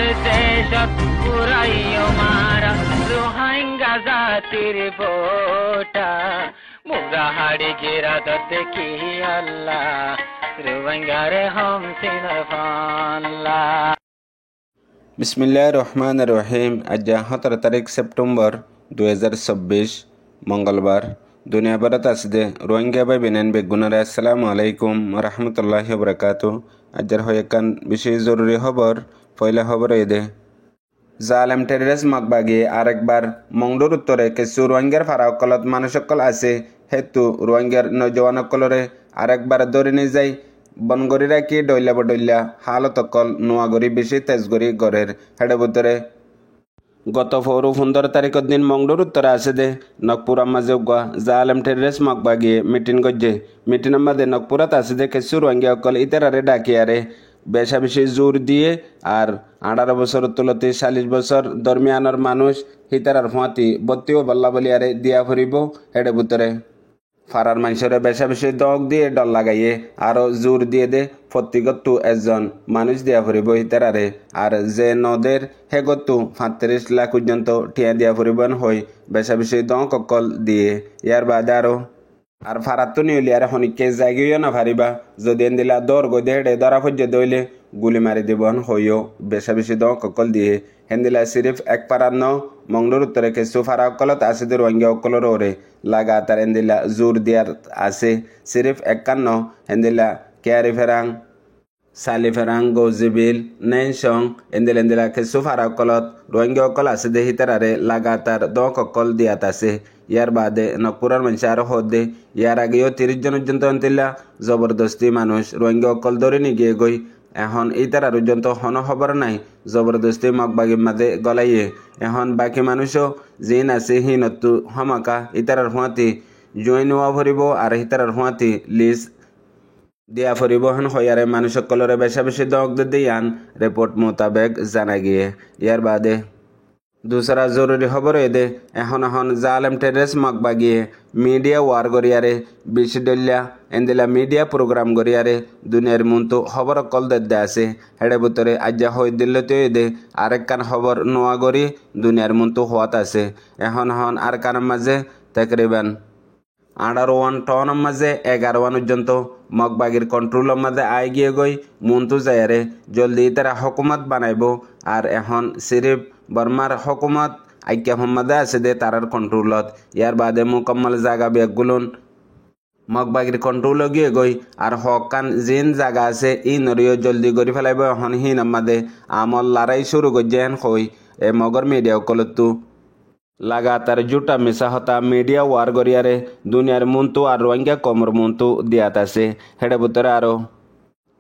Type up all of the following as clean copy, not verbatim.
দেশত উড়াইও মারা রোহিঙ্গা জাতির বোটা মুগা হাড়ি গিরাত দেখি আল্লাহ রোহিঙ্গারে হম সিনার ফাল্লা। বিসমিল্লাহির রহমানির রহিম। আজ 17 তারিখ সেপ্টেম্বর 2024 মঙ্গলবার। দুনিয়া ভারত আসদে রোহিঙ্গা ভাই বেনেন বেগুনারে আসসালামু আলাইকুম রহমতুল্লাহি বরকাতু। আজের হয়েকান বিশেষ জরুরি খবর। পয়লা খবর এদে জালেম টেররিস্ট মাকবাগিয়ে আরেকবার মংডুর উত্তরে কিছু রোহিঙ্গার ফারাকলত মানুষকল আছে হেতু রোহিঙ্গার নৌজওয়ানকলরে আরেকবার ধরে নিয়ে যায় বনগরি রাখি ডইলা বডইলা হালতকল নোয়াগরি বেশি তেজগরি গড়ের হেডে ভিতরে গত 15 তারিখের দিন মংডুর উত্তরে আছে দে নকপুর মাঝে উগা জালেম টেররিস্ট মাকবাগিয়ে মিটিং গজ্জে মিটিং মাঝে নকপুরাত আছে দে কিছু রোহিঙ্গা অকল ইতারারে ডাকিয়ারে বেশা বেশি জোর দিয়ে আর 18 বছর তুলতে 40 বছর দরমিয়ানের মানুষ হিতারার ফাঁতি বত্তিও বল্লা বলিয়ারে দিয়া ফুরিব হেডে ভিতরে ফারার মানুষের বেশা বেশি দগ দিয়ে ডল লাগাইয়ে আরো জোর দিয়ে দে প্রত্যেকটু একজন মানুষ দিয়া ফুরিব হিতারারে আর যে নদের হেগতু 35 লাখ পর্যন্ত টিয়া দিয়া ফুরিবন হই বেশা বেশি দগ ককল দিয়ে ইয়ার বাদে আর ফারাত্তু নিউলিয়ারে হনিকে জাগিও না ফারিবা যদি দিলা দর গদে হেডে ধরা ফজ্জে দইলে গুলি মারি দিবন হইও বেশা বেশি দগ ককল দিয়ে হেন্দিলা সিরিফ এক পারান্ন মংডুর উত্তরে কিছু ফারা অকলত আছে রোহিঙ্গা অকলর ওরে লাগাতার হেন্দিলা জোর দিয়ার আছে সিরিফ 51 হেন্দিলা কেয়ারি ফেরাং সালি ফেরাং গৌজিবিল নেনসং হেন্দিলা কিছু ফারা অকলত রোহিঙ্গা অকল আছে দে হিতারারে লাগাতার দগ ককল দিয়াত আছে। ইয়ার বাদে নকপুরার মানুষ আরো হদে ইয়ার আগেও 30 জন পর্যন্ত আনতিলা জবরদস্তি মানুষ রোহিঙ্গা অকল ধরে নিয়ে গই এখন ইতারা পর্যন্ত হন খবর নাই জবরদস্তি মগবাগির মাঝে গলাইয়ে এখন বাকি মানুষও জিন আছে হিনতু হমাকা ইতারার হুঁয়াতি জয়েন হওয়া ফুরিব আর ইতারার হুঁয়াতি লিজ দিয়া ফুরিব হেন হইয়ারে মানুষ সকলরে বেশা বেশি দগ দিয়ান রিপোর্ট মোতাবেক জানা গিয়ে। ইয়ার বাদে दूसरा जरूरी खबर एदे এখন জালেম টেররিস্ট মাকবাগিয়ে মিডিয়া ওয়ার গরিয়ারে বিশডল্যা এন্দিলা মিডিয়া প্রোগ্রাম গরিয়ারে দুনিয়ার মুন্তু খবর কল দে আছে হেডে ভিতরে আজ্জা হই দিল্লতে এদে আরেকখান খবর নোয়া গরি দুনিয়ার মুন্তু হওয়াত আছে এখন আর কানের মাঝে তাকরিবান 18 টন মাঝে 11 পর্যন্ত মগবাগির কন্ট্রোলের মাঝে আই গিয়ে গই মুন্তু যায়ারে জলদি তারা হকুমত বানাইব আর এখন সিরিফ বর্মার হকুমত আইক্যা মোহাম্মদে আছে দে তারার কন্ট্রোলত ইয়ার বাদে মুকম্মল জায়গা বেগুলুন মগবাগির কন্ট্রোল গিয়ে গই আর হকান জিন জায়গা আছে ই নরিও জলদি গড়ি ফেলাইব এখন হিন আমাদে আমল লড়াই শুরু করছেন হই এ মগর মিডিয়া কলতু লাগাতার জুটা মিশা হতা মিডিয়া ওয়ার গরিয়ারে দুনিয়ার মুন্তু আর রোহিঙ্গা কমর মুন্তু দিয়াত আছে হেডে ভিতরে আরো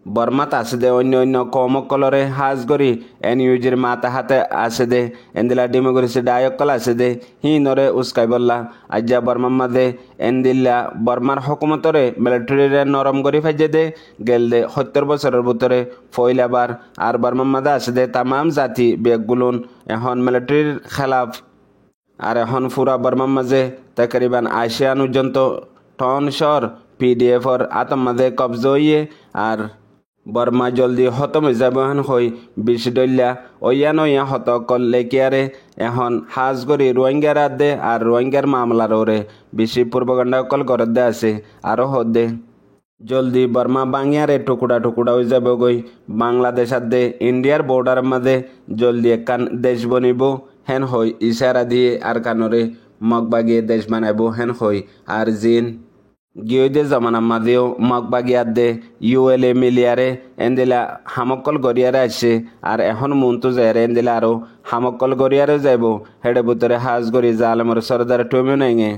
বর্মাত আছে দে অন্য কমকলরে হাজ গরি এনইউজির মাথা হাতে আছে দে এন্দিলা ডিমোগ্রেসি ডায়কল আছে দে হি নরে উস্কাই বললা আজ্জা বর্মার মাঝে এন্দিল্লা বর্মার হকুমতরে মিলিটারিরে নরম গরি ফাইজে দে গেল দে 70 বছরের ভিতরে ফইলাবার আর বর্মার মাঝে আছে দে তামাম জাতি বেগুলুন এখন মিলিটারির খেলাফ আর এখন পুরা বর্মার মাঝে তাকরিবান 80 পর্যন্ত টন সর পিডিএফর আতম মাঝে কবজ হইয়ে আর বর্মা জলদি খতম হয়ে যাব হেন হই বিশডল্যা ওয়ান হত কল লেকিয়ারে এখন হাজ করি রোহিঙ্গার দে আর রোহিঙ্গার মামলার ওরে বেশি পূর্বগণ্ডা কল গরত দে আছে আরো হদে জলদি বর্মা বাঙিয়ারে টুকুড়া হয়ে যাব গই বাংলাদেশ দে ইন্ডিয়ার বর্ডার মাঝে জলদি একখান দেশ বনিব হেন হই ইশারা দিয়ে আর কানরে মগবাগিয়ে দেশ বানাইব হেন হই আর জিন গিয়ে জমানা মাঝেও মগবাগিয়ার দে ইউএলএ মিলিয়ারে এন্দিলা হামকল গড়িয়ারে আসছে আর এখন মুন্তু যায়রে এন্দিলা আরো হামকল গড়িয়ারে যাইব হেডে ভিতরে হাজ গড়ি জালেমর সরদার টমিও নাইঙে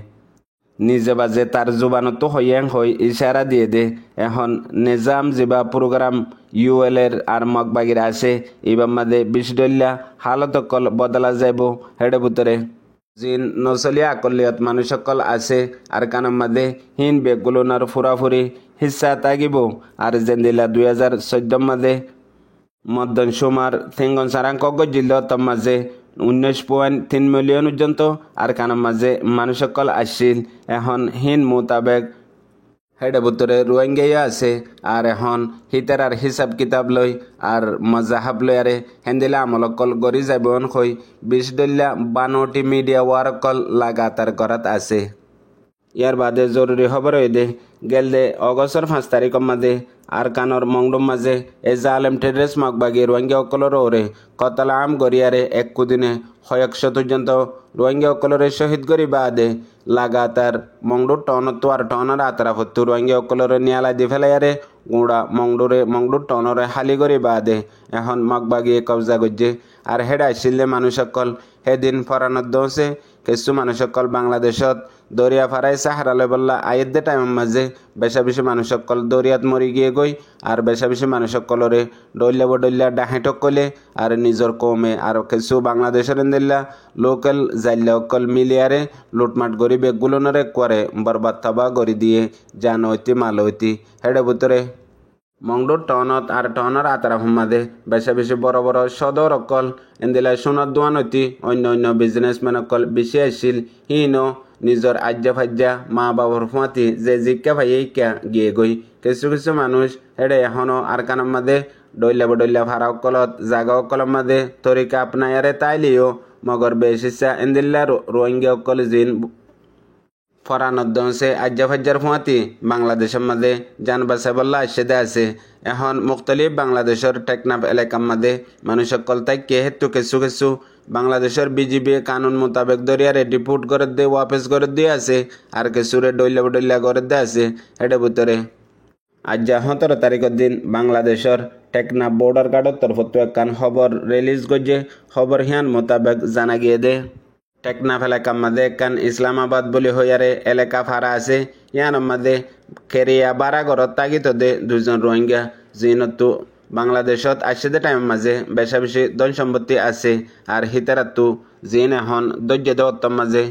নিজে বাজে তার জুবানত হইয়াং হই ইশারা দিয়ে দে এখন নিজাম জিবা প্রোগ্রাম ইউএলএর আর মগবাগির আছে ইবাম মাঝে বিশডল্যা হালত কল বদলা যাইব হেডে ভিতরে জিন নচলীয়া আকলিয়ত মানুষ সকল আছে আর কানের মাঝে হিন বেগুলোনার ফুরাফুরি হিস্সা তাগিব আর জেন্দিলা 2014 মাঝে মদন সুমার থিঙ্গন সারাঙ্ক গজিল তম মাঝে 19.3 মিলিয়ন পর্যন্ত আর কানের মাঝে মানুষ সকল আসছিল এখন হিন মোতাবেক হেডে ভিতরে রোহিঙ্গাইয়া আছে আর এখন হিতার হিসাব কিতাব লই আর মজাহাব লই আরে হেন্দিলা আমলকল গড়ি যাবন কই 20 দল্লা 52টি মিডিয়া ওয়ারকল লাগাতার করাত আছে। ইয়ার বাদে জরুরি খবর দে গেলদে অগস্টর 5 তারিখের মাঝে আর কানর মংডুম মাঝে এ জালেম টেড্রেস মাকবাগি রোহিঙ্গা অকলর ওরে কতলা আম গড়িয়ারে এক কুদিনে 100 পর্যন্ত রোহিঙ্গা অকলরে শহীদ করি বাদে লাগাতার মংডুর টনর টনর আতরা ফত্তু রোহিঙ্গা অকলরে নিয়ালা দি ফেলাইয়ারে গুড়া মংডুর টনরে হালি করি বাদে এখন মাকবাগি কবজা করছে আর হেড আসিলে মানুষ সকল সেদিন ফরানত দোষে কিছু মানুষ সকল বাংলাদেশত দরিয়া ফারাই সাহারালে বললা আয়ের টাইমের মাঝে বেশা বেশি মানুষ সকল দরিয়াত মরি গিয়ে গই আর বেশা বেশি মানুষ সকলরে ডইলা ডাহেটক কলে আর নিজের কমে আর কিছু বাংলাদেশের দিল্লা লোকাল জাইল্লা অকল মিলিয়ারে লুটমাট করি বেগগুলোনরে করে বরবাদ থাবা গড়ি দিয়ে জান ঐতি মাল ঐতি হেডে ভিতরে মংডুর টনত আর টনর আতারা হুমাদে বেশা বেশি বড় বড় সদর অকল এন্দিলা সোনার দোয়ান হইতি অন্য বিজনেসম্যান অকল বেশি আসছিল হিনো নিজর আজ্জা ফাজ্জা মা বাবার ফুয়াতি যে জিজ্ঞা ভাইয়া গিয়ে গই কিছু মানুষ হেডে এখনো আর কানার মাদে ডইলা ভাড়া অকলত জাগা অকলের মাদে তরিকা আপনায়ারে তাইলিও মগর বেশিসা এন্দিল্লা রোহিঙ্গা অকল জিন ফরানদ্দে আজ্জা ফাজ্জার ফুয়াতি বাংলাদেশের মাঝে যান বাসা বল্লা আসে আছে এখন মুখতলিফ বাংলাদেশের টেকনাফ এলাকার মাঝে মানুষ সকল তাইকে হেতু কিছু বাংলাদেশের বিজিবি কানুন মোতাবেক দরিয়ারে ডিপুট করে দিয়ে ওয়াপেস করে দিয়ে আছে আর কিছুরে ডইলা করে দিয়ে আছে হেডে ভিতরে আজ 17 তারিখের দিন বাংলাদেশের টেকনাফ বর্ডার গার্ডের তরফত একখান খবর রিলিজ করছে খবর হিয়ান মোতাবেক জানা গিয়ে দে টেকনাফ এলাকার মাঝে একখান ইসলামাবাদ বলি হইয়ারে এলাকা ফারা আছে ইয়ানোর মাঝে খেরিয়া বারাগরত তাগিত দে 2 জন রোহিঙ্গা জিনতো বাংলাদেশত আসছে টাইমের মাঝে বেশা বেশি ধন সম্পত্তি আছে আর হিতারাতো জিন এখন ধৈর্য দেওয়ার মাঝে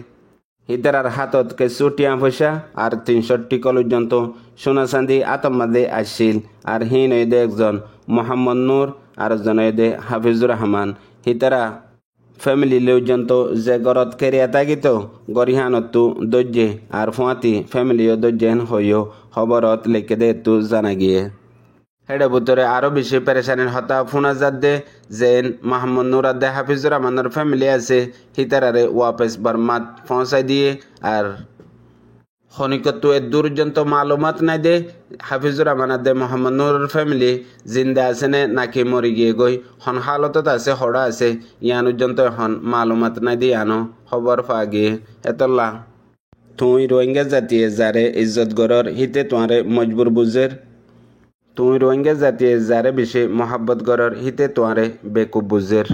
হিতারার হাতত কিছু টিয়া পয়সা আর 300 টিকল পর্যন্ত সোনা চাঁদি আতম মাঝে আসছিল আর হিন দে একজন মোহাম্মদ নূর আর একজন দে হাফিজুর রহমান হিতারা ফ্যামিলি লোকজন্ত যে গরত কেরিয়া তাগিত গরিহানতো দৈর্যে আর ফুয়াতি ফ্যামিলিও দৈর্যেন হইও খবরত লিখে দে তু জানা গিয়ে হেডে ভিতরে আরো বেশি পেরেশানির হতা ফুনাজাত দে জেন মোহাম্মদ নুরাদ দে হাফিজুর রহমানের ফ্যামিলি আছে হিতারারে ওয়াপেস বর্মাত পৌঁছাই দিয়ে আর খনিকত দূরজন্ত মালুমাত নাই দে হাফিজুর রহমান দে মোহাম্মদ নুরের ফ্যামিলি জিন্দা আছে নে নাকি মরি গিয়ে গই হন হালতত আছে হড়া আছে ইয়ানুজন্ত এখন মালুমাত নাই দিয়ে আনো খবর পা গিয়ে এতলা তুই রোহিঙ্গা জাতিয়ে যারে ইজ্জত গরর হিতে তোমারে মজবুর বুঝের তুই রোহিঙ্গা জাতিয়ে যারে বেশি মহাব্বত গরর হিতে তোমারে বেকুব বুঝের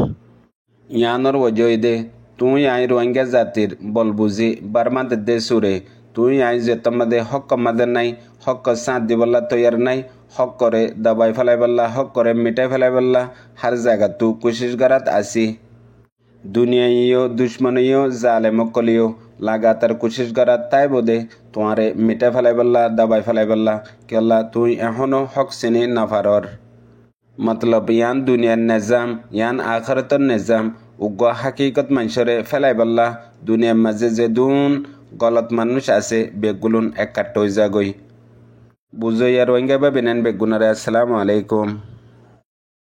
ইয়ানোর ওজয় দে তুই আই রোহিঙ্গা জাতির বল বুঝি বারমাদ দে সুরে তুই আই যে তোমাদের হক আমাদের নাই হক সাথ দিবল্লা তৈয়ার নাই হক করে দবাই ফেলাই বললা হক করে মিটাই ফেলাই বললা হার জায়গা তু কোশিশ করাত আসি দুনিয়াইও দুশ্মনীয় জালেম কলিও লাগাতার কোশিশ করাত তাই বোধে তোমারে মিটাই ফেলাই বললা দবাই ফেলাই বললা কেল্লা তুই এখনো হক চিনি নাফারর মতলব ইয়ান দুনিয়ার নিজাম ইয়ান আখরতর নিজাম উগ্র হাকিকত মানুষরে ফেলাই বললা দুনিয়ার মাঝে যে দুন গলত মানুষ আছে বেগুলুন একাট হয়ে যাগই বুঝো ইয়ার রোহিঙ্গা বা বেনান বেগুনারে আসসালামু আলাইকুম।